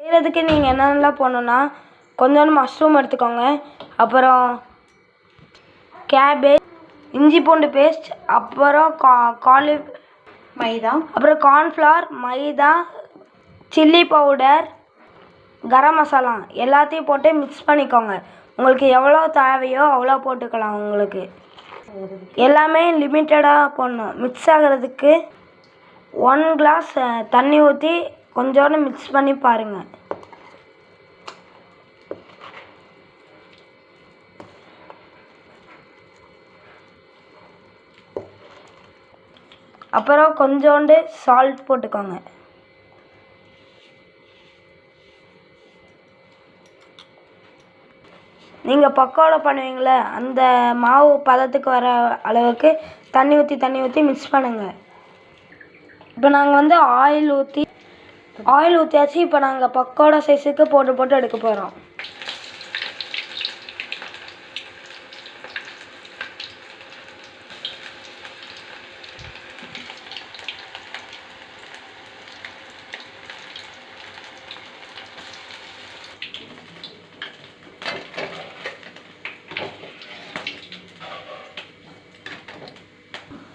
செய்கிறதுக்கு நீங்கள் என்னென்னலாம் போடணுன்னா கொஞ்சோண்டு மஷ்ரூம் எடுத்துக்கோங்க, அப்புறம் கேபேஜ், இஞ்சி பூண்டு பேஸ்ட், அப்புறம் மைதா, அப்புறம் கார்ன்ஃப்ளவர், மைதா, சில்லி பவுடர், கரம் மசாலா எல்லாத்தையும் போட்டு மிக்ஸ் பண்ணிக்கோங்க. உங்களுக்கு எவ்வளோ தேவையோ அவ்வளோ போட்டுக்கலாம். உங்களுக்கு எல்லாமே லிமிட்டடாக போடணும். மிக்ஸ் ஆகிறதுக்கு 1 கிளாஸ் தண்ணி ஊற்றி கொஞ்சோண்டு மிக்ஸ் பண்ணி பாருங்கள். அப்புறம் கொஞ்சோண்டு சால்ட் போட்டுக்கோங்க. நீங்கள் பக்கோடா பண்ணுவீங்களே அந்த மாவு பதத்துக்கு வர அளவுக்கு தண்ணி ஊற்றி மிக்ஸ் பண்ணுங்கள். இப்போ நாங்கள் ஆயில் ஊற்றியாச்சு. இப்போ நாங்கள் பக்கோடா சைஸுக்கு போட்டு எடுக்க போகிறோம்.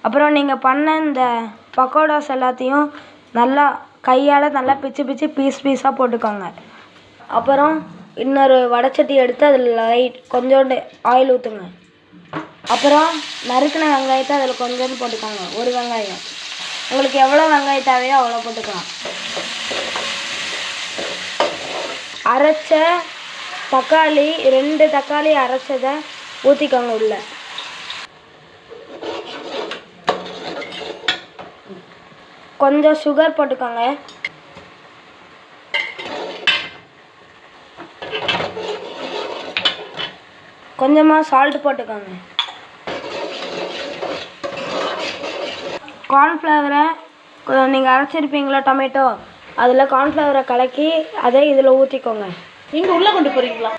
அப்புறம் நீங்கள் பண்ண இந்த பக்கோடாஸ் எல்லாத்தையும் நல்லா கையால் நல்லா பிச்சு பீஸாக போட்டுக்கோங்க. அப்புறம் இன்னொரு வடைச்சட்டி எடுத்து அதில் கொஞ்சோண்டு ஆயில் ஊற்றுங்க. அப்புறம் நறுக்கின வெங்காயத்தை அதில் கொஞ்சோண்டு போட்டுக்கோங்க. 1 வெங்காயம். உங்களுக்கு எவ்வளோ வெங்காயம் தேவையோ அவ்வளோ போட்டுக்கலாம். அரைச்ச தக்காளி 2 தக்காளி அரைச்சதை ஊற்றிக்கோங்க உள்ள. கொஞ்சம் சுகர் போட்டுக்கோங்க. கொஞ்சமாக சால்ட் போட்டுக்கோங்க. கார்ன்ஃப்ளவரை நீங்கள் அரைச்சிருப்பீங்களா டொமேட்டோ, அதில் கார்ன்ஃப்ளவரை கலக்கி அதை இதில் ஊற்றிக்கோங்க. நீங்கள் உள்ளே கொண்டு போகிறீங்களா?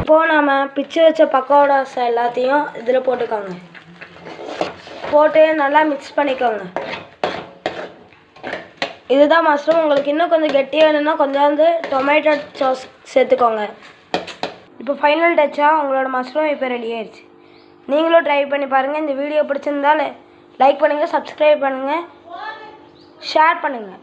இப்போது நாம் பிச்சு வச்ச பக்கோடாஸ் எல்லாத்தையும் இதில் போட்டுக்கோங்க. போட்டு நல்லா மிக்ஸ் பண்ணிக்கோங்க. இதுதான் மஷ்ரூம். உங்களுக்கு இன்னும் கொஞ்சம் கெட்டியாக வேணும்னா கொஞ்சோண்டு டொமேட்டோ சாஸ் சேர்த்துக்கோங்க. இப்போ ஃபைனல் டச்சாக உங்களோட மஷ்ரூம் இப்போ ரெடி ஆயிடுச்சு. நீங்களும் ட்ரை பண்ணி பாருங்கள். இந்த வீடியோ பிடிச்சிருந்தால் லைக் பண்ணுங்கள், சப்ஸ்கிரைப் பண்ணுங்கள், ஷேர் பண்ணுங்கள்.